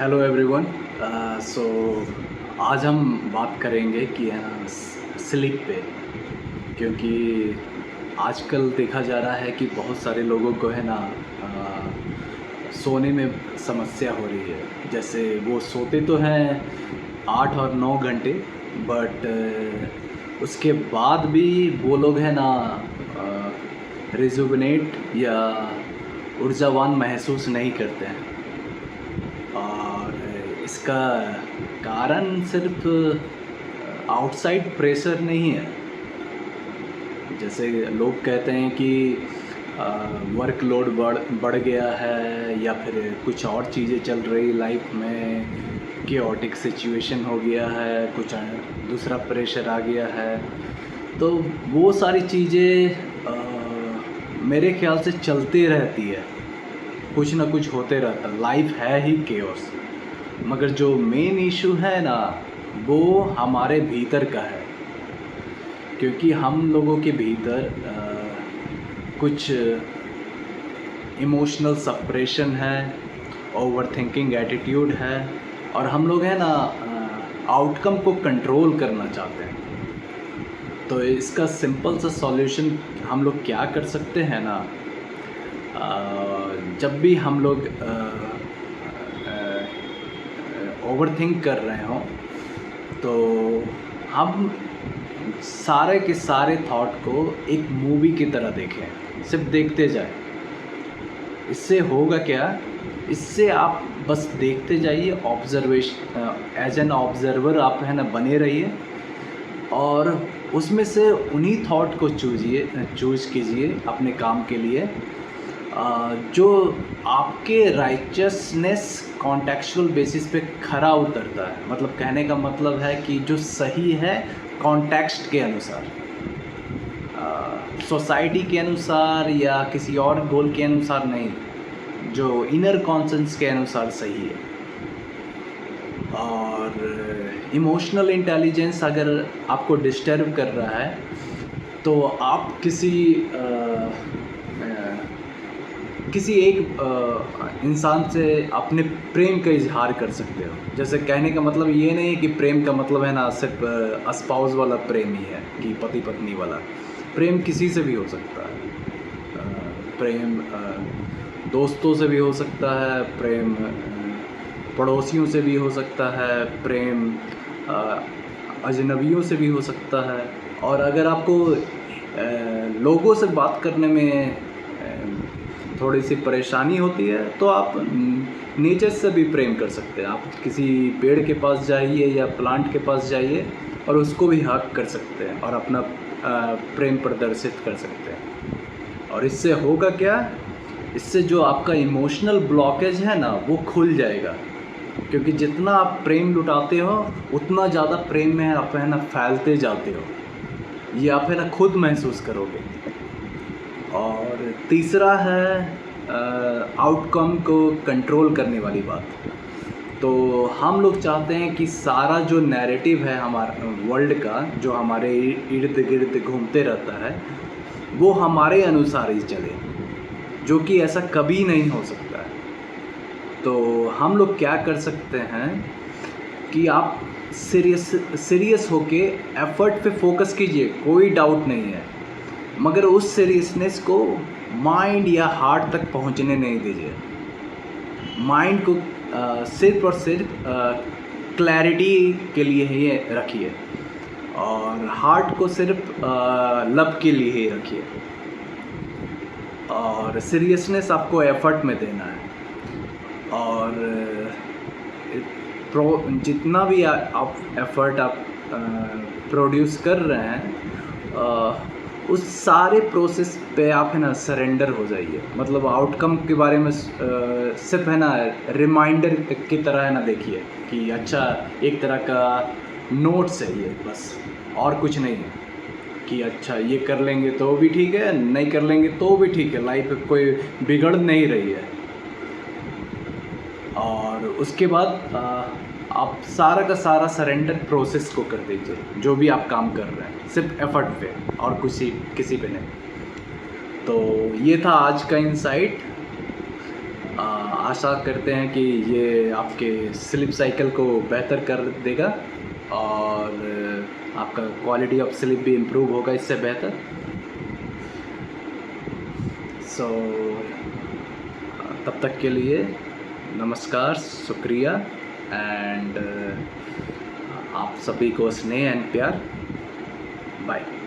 Hello everyone. सो आज हम बात करेंगे कि है ना स्लीप पे, क्योंकि आजकल देखा जा रहा है कि बहुत सारे लोगों को है ना सोने में समस्या हो रही है। जैसे वो सोते तो हैं 8 और 9 घंटे, बट उसके बाद भी वो लोग है ना रिजुविनेट या ऊर्जावान महसूस नहीं करते हैं। और इसका कारण सिर्फ आउटसाइड प्रेशर नहीं है। जैसे लोग कहते हैं कि वर्कलोड बढ़ गया है, या फिर कुछ और चीज़ें चल रही लाइफ में, केओटिक सिचुएशन हो गया है, कुछ दूसरा प्रेशर आ गया है। तो वो सारी चीज़ें मेरे ख्याल से चलती रहती है, कुछ ना कुछ होते रहता। लाइफ है ही केओस, मगर जो मेन इशू है ना वो हमारे भीतर का है। क्योंकि हम लोगों के भीतर कुछ इमोशनल सप्रेशन है, ओवर थिंकिंग एटीट्यूड है, और हम लोग है ना आउटकम को कंट्रोल करना चाहते हैं। तो इसका सिंपल सा सॉल्यूशन हम लोग क्या कर सकते हैं ना, जब भी हम लोग ओवर थिंक कर रहे हों तो हम सारे के सारे थॉट को एक मूवी की तरह देखें, सिर्फ देखते जाएं। इससे होगा क्या, इससे आप बस देखते जाइए, ऑब्जर्वेशन एज एन ऑब्जर्वर आप है ना बने रहिए, और उसमें से उन्हीं थॉट को चूज़ कीजिए अपने काम के लिए जो आपके राइचसनेस कॉन्टेक्चुअल बेसिस पे खरा उतरता है। मतलब कहने का मतलब है कि जो सही है कॉन्टेक्स्ट के अनुसार, सोसाइटी के अनुसार या किसी और गोल के अनुसार नहीं, जो इनर कॉन्सेंस के अनुसार सही है। और इमोशनल इंटेलिजेंस अगर आपको डिस्टर्ब कर रहा है तो आप किसी एक इंसान से अपने प्रेम का इजहार कर सकते हो। जैसे कहने का मतलब ये नहीं है कि प्रेम का मतलब है ना सिर्फ स्पाउस वाला प्रेम ही है, कि पति पत्नी वाला प्रेम किसी से भी हो सकता है। प्रेम दोस्तों से भी हो सकता है, प्रेम पड़ोसियों से भी हो सकता है, प्रेम अजनबियों से भी हो सकता है। और अगर आपको लोगों से बात करने में थोड़ी सी परेशानी होती है तो आप नेचर से भी प्रेम कर सकते हैं। आप किसी पेड़ के पास जाइए या प्लांट के पास जाइए और उसको भी हक कर सकते हैं और अपना प्रेम प्रदर्शित कर सकते हैं। और इससे होगा क्या, इससे जो आपका इमोशनल ब्लॉकेज है ना वो खुल जाएगा। क्योंकि जितना आप प्रेम लुटाते हो उतना ज़्यादा प्रेम में आप है ना फैलते जाते हो, ये आप है ना खुद महसूस करोगे। और तीसरा है आउटकम को कंट्रोल करने वाली बात। तो हम लोग चाहते हैं कि सारा जो नैरेटिव है हमारे वर्ल्ड का, जो हमारे इर्द गिर्द घूमते रहता है, वो हमारे अनुसार ही चले, जो कि ऐसा कभी नहीं हो सकता है। तो हम लोग क्या कर सकते हैं कि आप सीरियस होके एफर्ट पे फोकस कीजिए, कोई डाउट नहीं है, मगर उस सीरियसनेस को माइंड या हार्ट तक पहुंचने नहीं दीजिए। माइंड को सिर्फ और सिर्फ क्लैरिटी के लिए ही रखिए, और हार्ट को सिर्फ लव के लिए ही रखिए। और सीरियसनेस आपको एफर्ट में देना है। और जितना भी आप एफर्ट आप प्रोड्यूस कर रहे हैं उस सारे प्रोसेस पे आप है ना सरेंडर हो जाइए। मतलब आउटकम के बारे में सिर्फ है ना रिमाइंडर की तरह है ना देखिए कि अच्छा एक तरह का नोट्स है ये, बस और कुछ नहीं है। कि अच्छा ये कर लेंगे तो भी ठीक है, नहीं कर लेंगे तो भी ठीक है, लाइफ कोई बिगड़ नहीं रही है। और उसके बाद आप सारा का सारा सरेंडर प्रोसेस को कर दीजिए, जो भी आप काम कर रहे हैं सिर्फ एफर्ट पे और किसी पे नहीं। तो ये था आज का इंसाइट। आशा करते हैं कि ये आपके स्लीप साइकिल को बेहतर कर देगा और आपका क्वालिटी ऑफ स्लीप भी इम्प्रूव होगा इससे बेहतर। सो तब तक के लिए नमस्कार, शुक्रिया एंड आप सभी को स्नेह एंड प्यार। बाय।